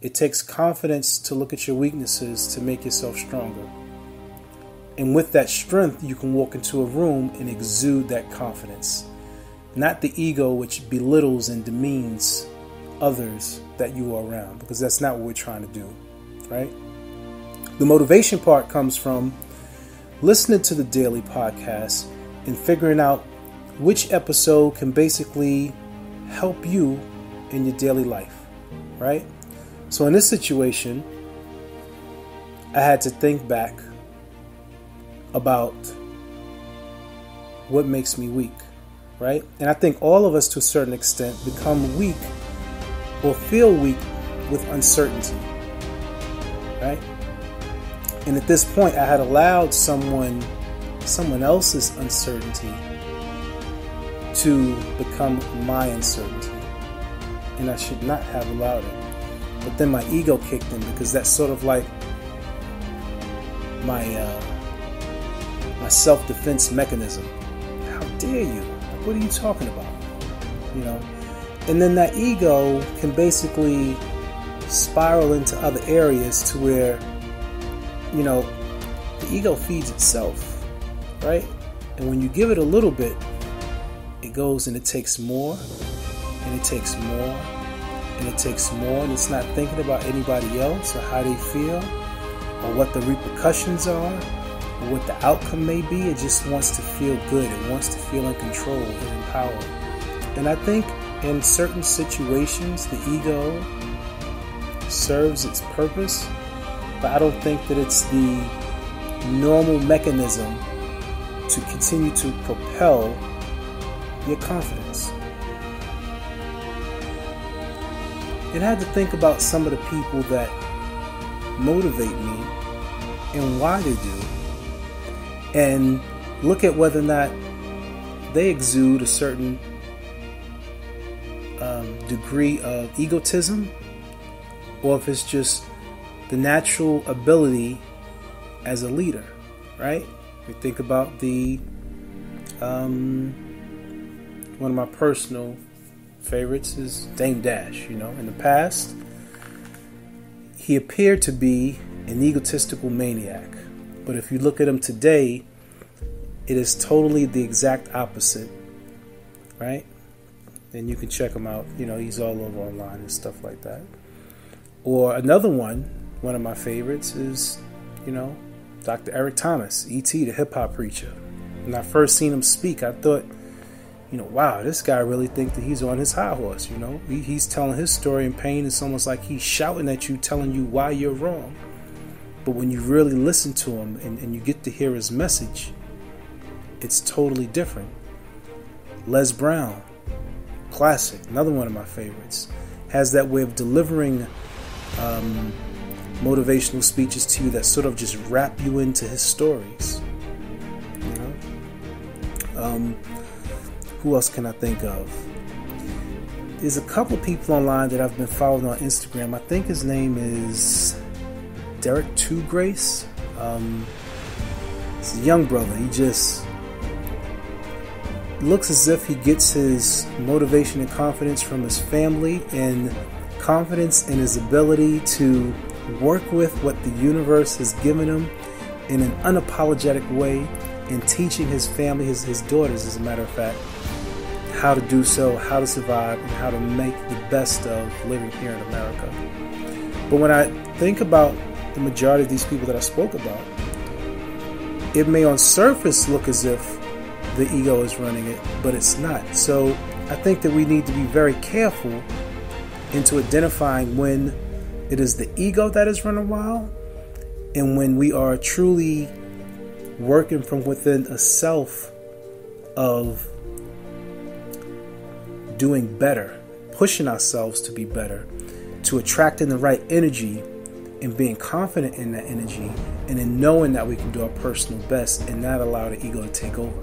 It takes confidence to look at your weaknesses to make yourself stronger. And with that strength, you can walk into a room and exude that confidence. Not the ego which belittles and demeans others that you are around, because that's not what we're trying to do, right? The motivation part comes from listening to the daily podcast and figuring out which episode can basically help you in your daily life, right? So in this situation, I had to think back about what makes me weak, right? And I think all of us, to a certain extent, become weak or feel weak with uncertainty, right? And at this point, I had allowed someone else's uncertainty to become my uncertainty, and I should not have allowed it. But then my ego kicked in, because that's sort of like my self-defense mechanism. How dare you? What are you talking about? You know? And then that ego can basically spiral into other areas to where, you know, the ego feeds itself, right? And when you give it a little bit, it goes and it takes more, and it takes more, and it takes more, and it's not thinking about anybody else or how they feel or what the repercussions are or what the outcome may be. It just wants to feel good. It wants to feel in control and empowered. And I think in certain situations, the ego serves its purpose, but I don't think that it's the normal mechanism to continue to propel your confidence. And I had to think about some of the people that motivate me and why they do, and look at whether or not they exude a certain degree of egotism, or if it's just the natural ability as a leader, right? We think about the one of my personal favorites is Dame Dash. You know, in the past, he appeared to be an egotistical maniac, but if you look at him today, it is totally the exact opposite, right? And you can check him out. You know, he's all over online and stuff like that. Or another one of my favorites is, you know, Dr. Eric Thomas, E.T., the hip-hop preacher. When I first seen him speak, I thought, you know, wow, this guy really thinks that he's on his high horse, you know. He's telling his story in pain. It's almost like he's shouting at you, telling you why you're wrong. But when you really listen to him and you get to hear his message, it's totally different. Les Brown, classic, another one of my favorites, has that way of delivering motivational speeches to you that sort of just wrap you into his stories. You know, who else can I think of? There's a couple people online that I've been following on Instagram. I think his name is Derek Two Grace. He's a young brother. He just looks as if he gets his motivation and confidence from his family, and confidence in his ability to work with what the universe has given him in an unapologetic way, and teaching his family, his daughters, as a matter of fact, how to do so, how to survive, and how to make the best of living here in America. But when I think about the majority of these people that I spoke about, it may on surface look as if the ego is running it, but it's not. So I think that we need to be very careful into identifying when it is the ego that is running wild, and when we are truly working from within a self of doing better, pushing ourselves to be better, to attracting the right energy, and being confident in that energy, and in knowing that we can do our personal best and not allow the ego to take over.